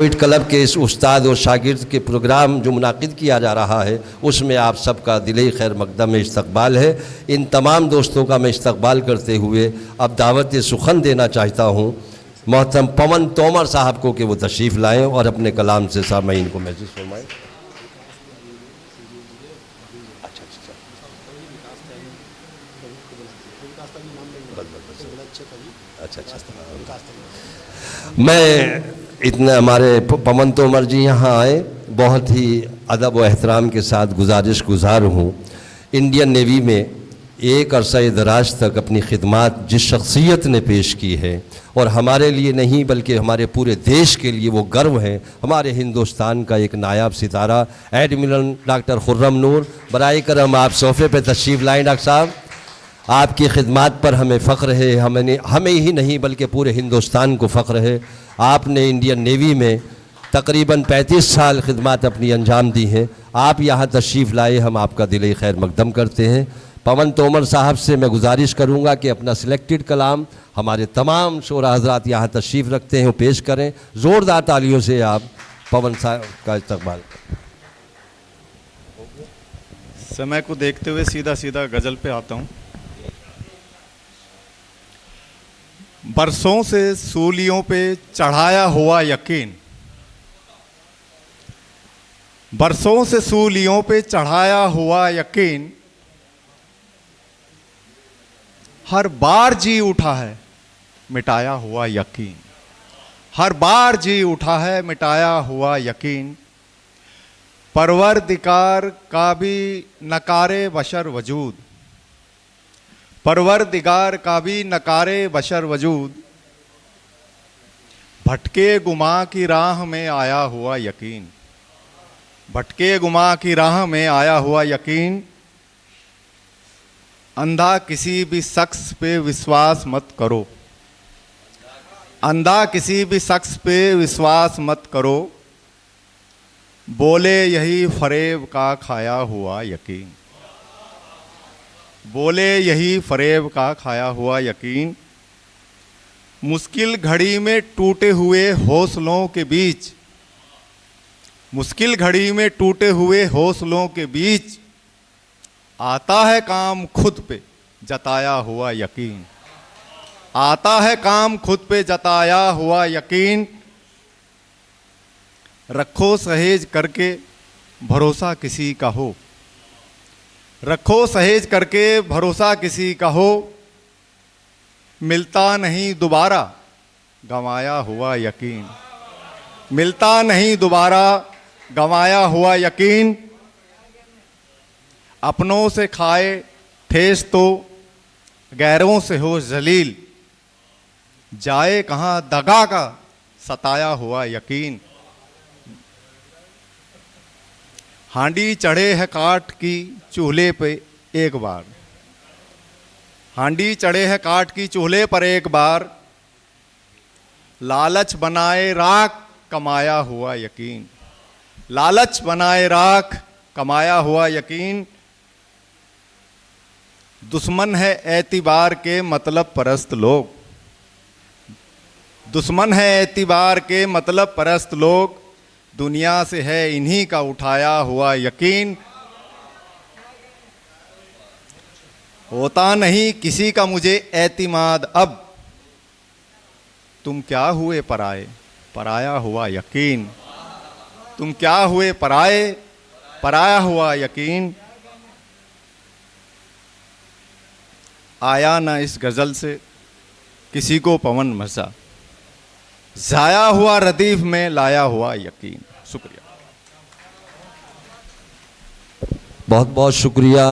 Poet club के इस उस्ताद और शागिर्द के प्रोग्राम जो मुनाकिद किया जा रहा है उसमें आप सबका दिली खैर मकदम में इस्तकबाल है। इन तमाम दोस्तों का मैं इस्तकबाल करते हुए अब दावत सुखन देना चाहता हूँ मोहतरम पवन तोमर साहब को कि वो तशरीफ़ लाएँ और अपने कलाम से सामईन को महसूस फरमाएँ। मैं इतना हमारे पवन तोमर जी यहाँ आए, बहुत ही अदब व एहतराम के साथ गुजारिश गुजार हूँ। इंडियन नेवी में एक अरसा दराज तक अपनी खिदमत जिस शख्सियत ने पेश की है और हमारे लिए नहीं बल्कि हमारे पूरे देश के लिए वो गर्व है, हमारे हिंदुस्तान का एक नायाब सितारा एडमिरल डॉक्टर खुर्रम नूर, बराए करम आप सोफ़े पे तशरीफ़ लाएँ। डॉक्टर साहब, आपकी खिदमत पर हमें फ़ख्र है, हमें ही नहीं बल्कि पूरे हिंदुस्तान को फ़ख्र है। आपने इंडियन नेवी में तकरीबन 35 साल खिदमत अपनी अंजाम दी हैं। आप यहाँ तशरीफ़ लाए, हम आपका दिली खैर मकदम करते हैं। पवन तोमर साहब से मैं गुजारिश करूँगा कि अपना सिलेक्टेड कलाम हमारे तमाम शोरा हज़रात यहाँ तशरीफ़ रखते हैं पेश करें। ज़ोरदार तालियों से आप पवन साहब का इस्तकबाल। समय को देखते हुए सीधा सीधा गज़ल पे आता हूँ। बरसों से सूलियों पे चढ़ाया हुआ यकीन, बरसों से सूलियों पे चढ़ाया हुआ यकीन हर बार जी उठा है मिटाया हुआ यकीन, हर बार जी उठा है मिटाया हुआ यकीन। परवरदिगार का भी नकारे बशर वजूद, परवरदिगार का भी नकारे बशर वजूद, भटके गुमा की राह में आया हुआ यकीन, भटके गुमा की राह में आया हुआ यकीन। अंधा किसी भी शख्स पे विश्वास मत करो, अंधा किसी भी शख्स पे विश्वास मत करो, बोले यही फरेब का खाया हुआ यकीन, बोले यही फरेब का खाया हुआ यकीन। मुश्किल घड़ी में टूटे हुए हौसलों के बीच, मुश्किल घड़ी में टूटे हुए हौसलों के बीच आता है काम खुद पे जताया हुआ यकीन, आता है काम खुद पे जताया हुआ यकीन। रखो सहेज करके भरोसा किसी का हो, रखो सहेज करके भरोसा किसी का हो, मिलता नहीं दोबारा गंवाया हुआ यकीन, मिलता नहीं दोबारा गंवाया हुआ यकीन। अपनों से खाए ठेस तो गैरों से हो जलील, जाए कहाँ दगा का सताया हुआ यकीन। हांडी चढ़े है काठ की चूल्हे पे एक बार, हांडी चढ़े है काठ की चूल्हे पर एक बार, लालच बनाए राख कमाया हुआ यकीन, लालच बनाए राख कमाया हुआ यकीन। दुश्मन है एतिबार के मतलब परस्त लोग, दुश्मन है एतिबार के मतलब परस्त लोग, दुनिया से है इन्हीं का उठाया हुआ यकीन। होता नहीं किसी का मुझे एतिमाद अब, तुम क्या हुए पराए पराया हुआ यकीन, तुम क्या हुए पराए पराया हुआ यकीन। आया ना इस गज़ल से किसी को पवन मज़ा, जाया हुआ रदीफ में लाया हुआ यकीन। शुक्रिया, बहुत बहुत शुक्रिया।